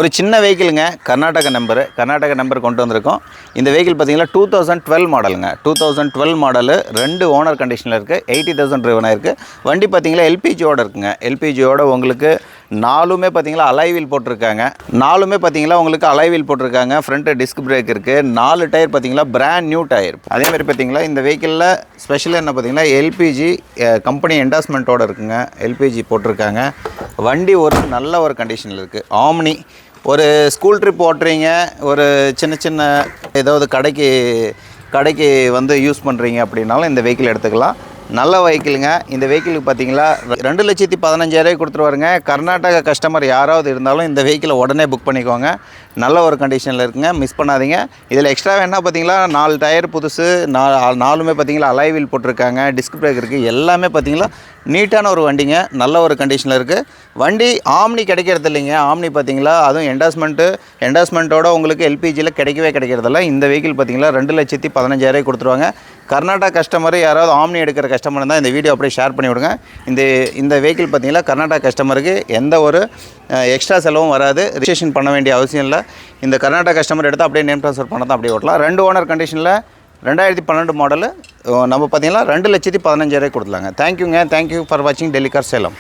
ஒரு சின்ன வெஹிக்கிளுங்க, கர்நாடக நம்பர் கொண்டு வந்திருக்கோம். இந்த வெஹிக்கிள் பார்த்தீங்கன்னா 2012 மாடலுங்க. 2012 மாடலு 2 ஓனர் கண்டிஷனில் இருக்குது. 80,000 ட்ரிவன் ஆயிருக்கு. வண்டி பார்த்தீங்கன்னா எல்பிஜியோட இருக்குங்க. எல்பிஜியோட உங்களுக்கு 4மே பார்த்தீங்கன்னா அலைவீல் போட்டிருக்காங்க. 4மே பார்த்தீங்கன்னா உங்களுக்கு அலைவீல் போட்டிருக்காங்க. ஃப்ரண்ட் டிஸ்க் பிரேக் இருக்குது. 4 டயர் பார்த்தீங்கன்னா பிராண்ட் நியூ டயர். அதேமாதிரி பார்த்தீங்கன்னா இந்த வெஹிக்கிளில் ஸ்பெஷல் என்ன பார்த்தீங்கன்னா எல்பிஜி கம்பெனி என்டாஸ்மெண்ட்டோடு இருக்குங்க. எல்பிஜி போட்டிருக்காங்க. வண்டி ஒரு நல்ல ஒரு கண்டிஷனில் இருக்குது. ஆம்னி ஒரு ஸ்கூல் ட்ரிப் ஓட்டுறீங்க, ஒரு சின்ன ஏதாவது கடைக்கு வந்து யூஸ் பண்ணுறீங்க அப்படின்னாலும் இந்த வெஹிக்கிள் எடுத்துக்கலாம். நல்ல வெஹிக்கிளுங்க. இந்த வெஹிக்கிளுக்கு பார்த்தீங்களா 2,15,000 கொடுத்துருவாருங்க. கர்நாடகா கஸ்டமர் யாராவது இருந்தாலும் இந்த வெஹிக்கிளை உடனே புக் பண்ணிக்கோங்க. நல்ல ஒரு கண்டிஷனில் இருக்குங்க, மிஸ் பண்ணாதீங்க. இதில் எக்ஸ்ட்ரா என்ன பார்த்தீங்களா 4 டயர் புதுசு, 4மே பார்த்தீங்களா அலைவீல் போட்டிருக்காங்க. டிஸ்க் பிரேக் இருக்குது. எல்லாமே பார்த்தீங்களா நீட்டான ஒரு வண்டிங்க, நல்ல ஒரு கண்டிஷனில் இருக்குது. வண்டி ஆம்னி கிடைக்கிறது இல்லைங்க. ஆம்னி பார்த்தீங்களா அதுவும் என்டாஸ்மெண்ட்டோட உங்களுக்கு எல்பிஜியில் கிடைக்கிறதில்ல. இந்த வெஹிக்கிள் பார்த்தீங்களா 2,15,000 கொடுத்துருவாங்க. கர்நாடகா கஸ்டமர் யாராவது ஆம்னி எடுக்கிற கஸ்டமர் இருந்தால் இந்த வீடியோ அப்படியே ஷேர் பண்ணி விடுங்க. இந்த வெஹிக்கிள் பார்த்தீங்கன்னா கர்நாடகா கஸ்டமருக்கு எந்த ஒரு எக்ஸ்ட்ரா செலவும் வராது. ரிஜிஸ்ட்ரேஷன் பண்ண வேண்டிய அவசியம் இல்லை. இந்த கர்நாடகா கஸ்டமர் எடுத்தால் அப்படியே நேம் ட்ரான்ஸ்ஃபர் பண்ண தான் அப்படியே ஓட்டலாம். 2 ஓனர் கண்டிஷனில் 2012 மாடலு நம்ம பார்த்தீங்கன்னா 2,15,000 கொடுத்துலாங்க. தேங்க்யூங்க. தேங்க்யூ ஃபார் வாட்சிங் டெல்லி கார் சேலம்.